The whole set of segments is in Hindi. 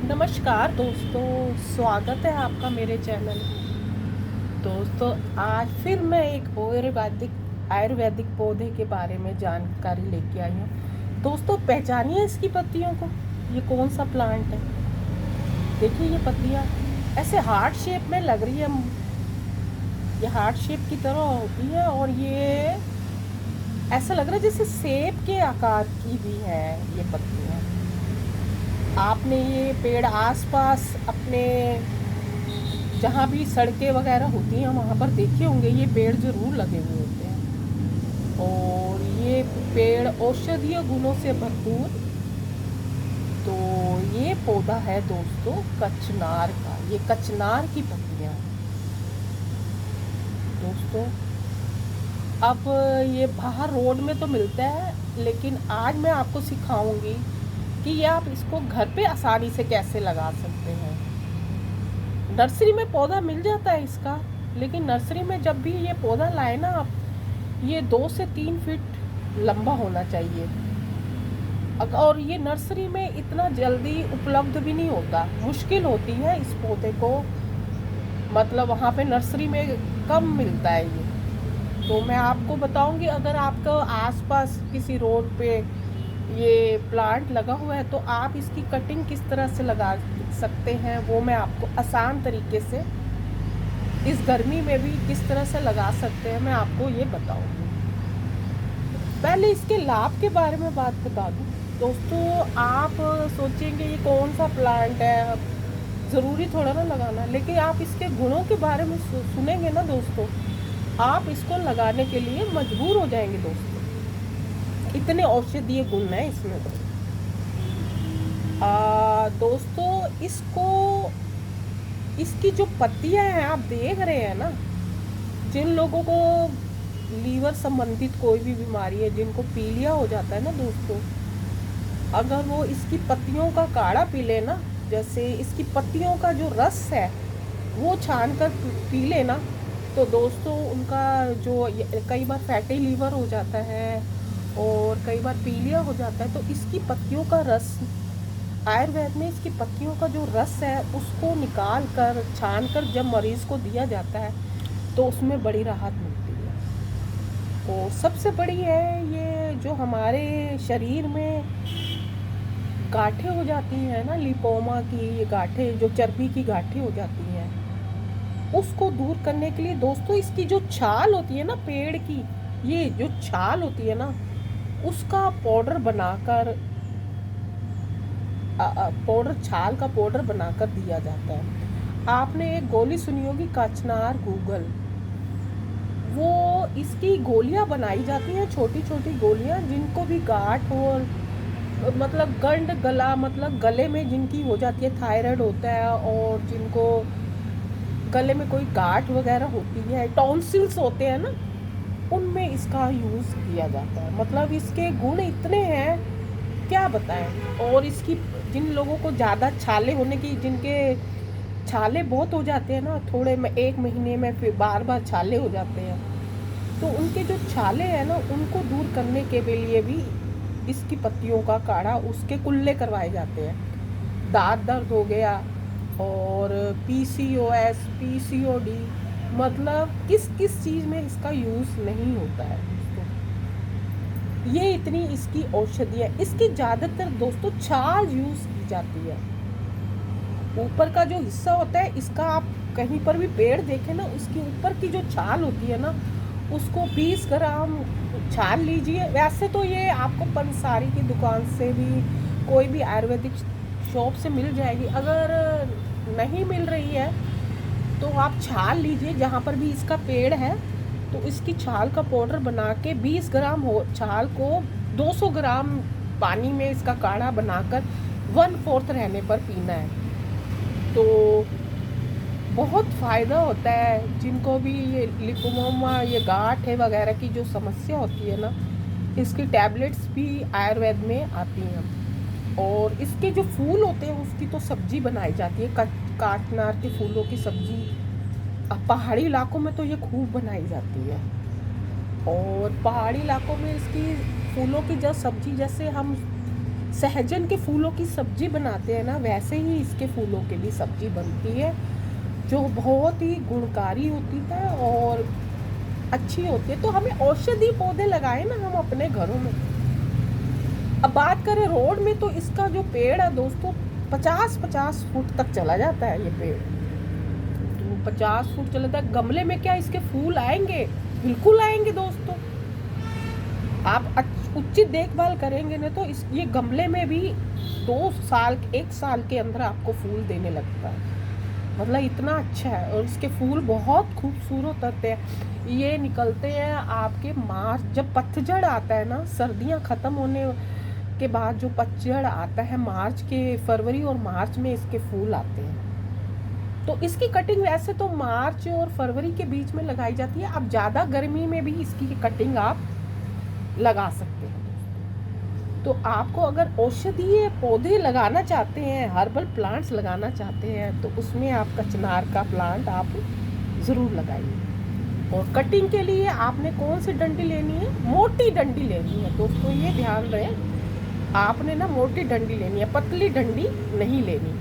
नमस्कार दोस्तों, स्वागत है आपका मेरे चैनल। दोस्तों, आज फिर मैं एक आयुर्वेदिक पौधे के बारे में जानकारी लेके आई हूँ। दोस्तों, पहचानिए इसकी पत्तियों को। ये कौन सा प्लांट है? देखिए, ये पत्तियाँ ऐसे हार्ट शेप में लग रही है। ये हार्ट शेप की तरह होती है और ये ऐसा लग रहा है जैसे सेब के आकार की भी है ये पत्तियाँ। आपने ये पेड़ आसपास अपने जहाँ भी सड़कें वगैरह होती हैं वहाँ पर देखे होंगे। ये पेड़ ज़रूर लगे हुए होते हैं और ये पेड़ औषधीय गुणों से भरपूर। तो ये पौधा है दोस्तों कचनार का। ये कचनार की पत्तियाँ हैं दोस्तों। अब ये बाहर रोड में तो मिलता है, लेकिन आज मैं आपको सिखाऊंगी कि ये आप इसको घर पे आसानी से कैसे लगा सकते हैं। नर्सरी में पौधा मिल जाता है इसका, लेकिन नर्सरी में जब भी ये पौधा लाए ना आप, ये 2 से 3 फीट लंबा होना चाहिए। और ये नर्सरी में इतना जल्दी उपलब्ध भी नहीं होता, मुश्किल होती है इस पौधे को। मतलब वहाँ पे नर्सरी में कम मिलता है ये। तो मैं आपको बताऊंगी, अगर आपका आसपास किसी रोड पे ये प्लांट लगा हुआ है तो आप इसकी कटिंग किस तरह से लगा सकते हैं, वो मैं आपको आसान तरीके से इस गर्मी में भी किस तरह से लगा सकते हैं मैं आपको ये बताऊंगी। पहले इसके लाभ के बारे में बात बता दूं दोस्तों। आप सोचेंगे ये कौन सा प्लांट है, ज़रूरी थोड़ा ना लगाना, लेकिन आप इसके गुणों के बारे में सुनेंगे ना दोस्तों, आप इसको लगाने के लिए मजबूर हो जाएंगे दोस्तों। इतने औषधीय गुण हैं इसमें तो। दोस्तों, इसकी जो पत्तियां हैं आप देख रहे हैं ना, जिन लोगों को लीवर संबंधित कोई भी बीमारी है, जिनको पीलिया हो जाता है ना दोस्तों, अगर वो इसकी पत्तियों का काढ़ा पी ले ना, जैसे इसकी पत्तियों का जो रस है वो छान कर पी ले ना, तो दोस्तों उनका जो कई बार फैटी लीवर हो जाता है और कई बार पीलिया हो जाता है, तो इसकी पत्तियों का रस, आयुर्वेद में इसकी पत्तियों का जो रस है उसको निकाल कर छान कर जब मरीज़ को दिया जाता है तो उसमें बड़ी राहत मिलती है। और सबसे बड़ी है ये जो हमारे शरीर में गांठें हो जाती हैं ना, लिपोमा की ये गांठें, जो चर्बी की गांठें हो जाती हैं, उसको दूर करने के लिए दोस्तों इसकी जो छाल होती है ना पेड़ की, ये जो छाल होती है ना, उसका पाउडर बनाकर छाल का पाउडर बनाकर दिया जाता है। आपने एक गोली सुनी होगी कचनार गूगल, वो इसकी गोलियां बनाई जाती हैं, छोटी छोटी गोलियां, जिनको भी गांठ और मतलब गंड गला, मतलब गले में जिनकी हो जाती है, थायराइड होता है और जिनको गले में कोई गांठ वगैरह होती है, टॉन्सिल्स होते हैं ना, उनमें इसका यूज़ किया जाता है। मतलब इसके गुण इतने हैं क्या बताएं। और इसकी जिन लोगों को ज़्यादा छाले होने की, जिनके छाले बहुत हो जाते हैं ना, थोड़े में 1 महीने में फिर बार बार छाले हो जाते हैं, तो उनके जो छाले हैं ना उनको दूर करने के लिए भी इसकी पत्तियों का काढ़ा, उसके कुल्ले करवाए जाते हैं। दांत दर्द हो गया और PCOS PCOD, मतलब किस किस चीज़ में इसका यूज़ नहीं होता है दोस्तों। ये इतनी इसकी औषधि है। इसकी ज़्यादातर दोस्तों छाल यूज़ की जाती है। ऊपर का जो हिस्सा होता है इसका, आप कहीं पर भी पेड़ देखें ना, उसकी ऊपर की जो छाल होती है ना, उसको 20 ग्राम छाल लीजिए। वैसे तो ये आपको पंसारी की दुकान से भी, कोई भी आयुर्वेदिक शॉप से मिल जाएगी। अगर नहीं मिल रही है तो आप छाल लीजिए, जहाँ पर भी इसका पेड़ है तो इसकी छाल का पाउडर बना के 20 ग्राम हो छाल को 200 ग्राम पानी में इसका काढ़ा बनाकर 1/4 रहने पर पीना है। तो बहुत फ़ायदा होता है जिनको भी ये लिपोमा, ये गांठ है वगैरह की जो समस्या होती है ना, इसकी टैबलेट्स भी आयुर्वेद में आती हैं। और इसके जो फूल होते हैं उसकी तो सब्जी बनाई जाती है, काटनार के फूलों की सब्जी पहाड़ी इलाकों में तो ये खूब बनाई जाती है। और पहाड़ी इलाकों में इसकी फूलों की जो सब्जी, जैसे हम सहजन के फूलों की सब्जी बनाते हैं ना, वैसे ही इसके फूलों की भी सब्जी बनती है, जो बहुत ही गुणकारी होती है और अच्छी होती है। तो हमें औषधि पौधे लगाए ना हम अपने घरों में। अब बात करें रोड में, तो इसका जो पेड़ है दोस्तों 50-50 फुट तक चला जाता है ये पेड़। तो 50 फुट चला जाता है। गमले में क्या इसके फूल आएंगे? बिल्कुल आएंगे दोस्तों। आप उचित देखभाल करेंगे ना तो इस ये गमले में भी 1 साल के अंदर आपको फूल देने लगता है। मतलब इतना अच्छा है। और इसके फूल बहुत खूबसूरत होते हैं। ये निकलते हैं आपके मार्च, जब पतझड़ आता है ना, सर्दियां ख़त्म होने के बाद जो पतझड़ आता है मार्च के, फरवरी और मार्च में इसके फूल आते हैं। तो इसकी कटिंग वैसे तो मार्च और फरवरी के बीच में लगाई जाती है। अब ज़्यादा गर्मी में भी इसकी कटिंग आप लगा सकते हैं। तो आपको अगर औषधीय पौधे लगाना चाहते हैं, हर्बल प्लांट्स लगाना चाहते हैं, तो उसमें आप कचनार का प्लांट आप ज़रूर लगाइए। और कटिंग के लिए आपने कौन सी डंडी लेनी है? मोटी डंडी लेनी है दोस्तों, ये ध्यान रहे। आपने ना मोटी डंडी लेनी है, पतली डंडी नहीं लेनी।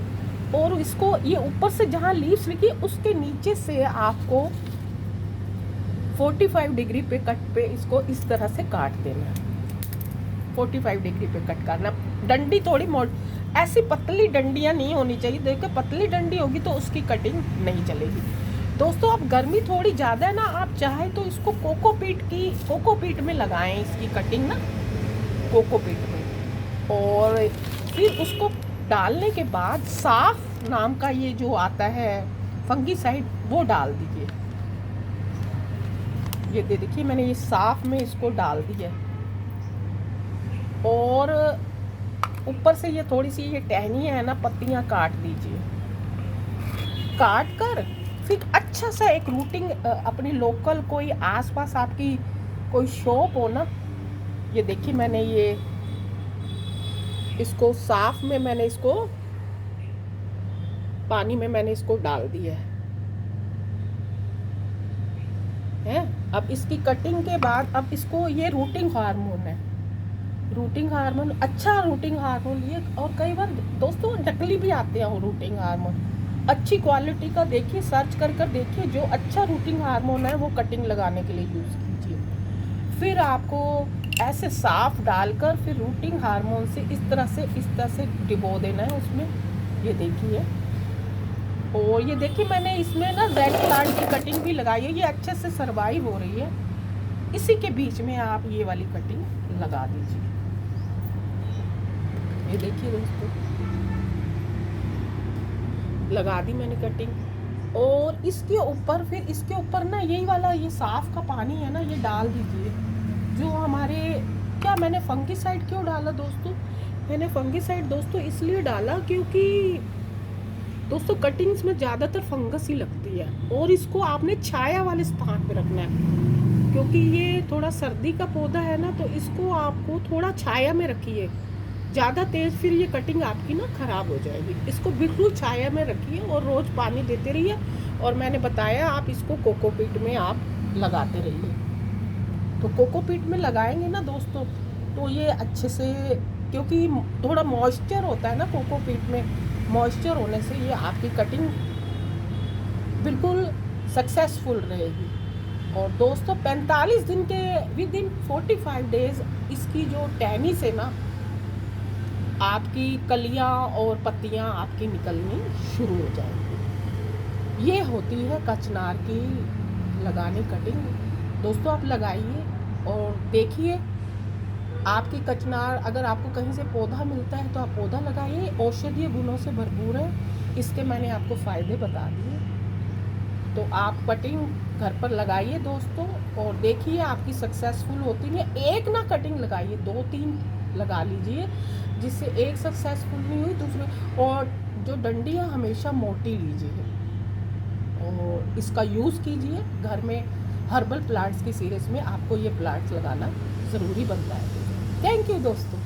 और इसको ये ऊपर से जहाँ लीव्स लिखी उसके नीचे से आपको 45 डिग्री पे कट पे इसको इस तरह से काट देना है। 45 डिग्री पे कट करना। डंडी थोड़ी ऐसी पतली डंडियाँ नहीं होनी चाहिए। देखो पतली डंडी होगी तो उसकी कटिंग नहीं चलेगी दोस्तों। अब गर्मी थोड़ी ज़्यादा है ना, आप चाहे तो इसको कोकोपीट में लगाएं इसकी कटिंग ना, कोकोपीट में। और फिर उसको डालने के बाद साफ नाम का ये जो आता है फंगीसाइड, वो डाल दीजिए। ये देखिए मैंने ये साफ में इसको डाल दिया। और ऊपर से ये थोड़ी सी ये टहनियाँ है ना, पत्तियाँ काट दीजिए। काट कर फिर अच्छा सा एक रूटिंग, अपनी लोकल कोई आसपास आपकी कोई शॉप हो ना, ये देखिए मैंने ये इसको साफ में मैंने इसको पानी में मैंने इसको डाल दिया है। अब इसकी कटिंग के बाद अब इसको, ये रूटिंग हार्मोन है, रूटिंग हार्मोन, अच्छा रूटिंग हार्मोन ये। और कई बार दोस्तों नकली भी आते हैं वो रूटिंग हार्मोन। अच्छी क्वालिटी का देखिए, सर्च कर देखिए, जो अच्छा रूटिंग हार्मोन है वो कटिंग लगाने के लिए यूज़ कीजिए। फिर आपको ऐसे साफ डालकर फिर रूटिंग हार्मोन से इस तरह से डिबो देना है उसमें। ये देखिए, और ये देखिए मैंने इसमें ना रेड प्लांट की कटिंग भी लगाई है, ये अच्छे से सर्वाइव हो रही है। इसी के बीच में आप ये वाली कटिंग लगा दीजिए। ये देखिए दोस्तों, लगा दी मैंने कटिंग। और इसके ऊपर ना यही वाला ये साफ का पानी है ना, ये डाल दीजिए। जो हमारे क्या, मैंने फंगीसाइड क्यों डाला दोस्तों? मैंने फंगीसाइड दोस्तों इसलिए डाला क्योंकि दोस्तों कटिंग्स में ज़्यादातर फंगस ही लगती है। और इसको आपने छाया वाले स्थान पे रखना है, क्योंकि ये थोड़ा सर्दी का पौधा है ना, तो इसको आपको थोड़ा छाया में रखिए। ज़्यादा तेज़ फिर ये कटिंग आपकी ना ख़राब हो जाएगी। इसको बिल्कुल छाया में रखिए और रोज़ पानी देते रहिए। और मैंने बताया आप इसको कोकोपीट में आप लगाते रहिए। तो कोकोपीट में लगाएंगे ना दोस्तों तो ये अच्छे से, क्योंकि थोड़ा मॉइस्चर होता है ना कोकोपीट में, मॉइस्चर होने से ये आपकी कटिंग बिल्कुल सक्सेसफुल रहेगी। और दोस्तों 45 दिन के विदिन 45 डेज इसकी जो टहनी से ना आपकी कलियां और पत्तियां आपकी निकलनी शुरू हो जाएंगी। ये होती है कचनार की लगाने कटिंग। दोस्तों आप लगाइए और देखिए आपकी कचनार, अगर आपको कहीं से पौधा मिलता है तो आप पौधा लगाइए। औषधीय गुणों से भरपूर है, इसके मैंने आपको फ़ायदे बता दिए। तो आप कटिंग घर पर लगाइए दोस्तों और देखिए आपकी सक्सेसफुल होती है। एक ना कटिंग लगाइए, 2-3 लगा लीजिए, जिससे एक सक्सेसफुल नहीं हुई दूसरे। और जो डंडी है हमेशा मोटी लीजिए और इसका यूज़ कीजिए घर में। हर्बल प्लांट्स की सीरीज़ में आपको ये प्लांट्स लगाना ज़रूरी बनता है। थैंक यू दोस्तों।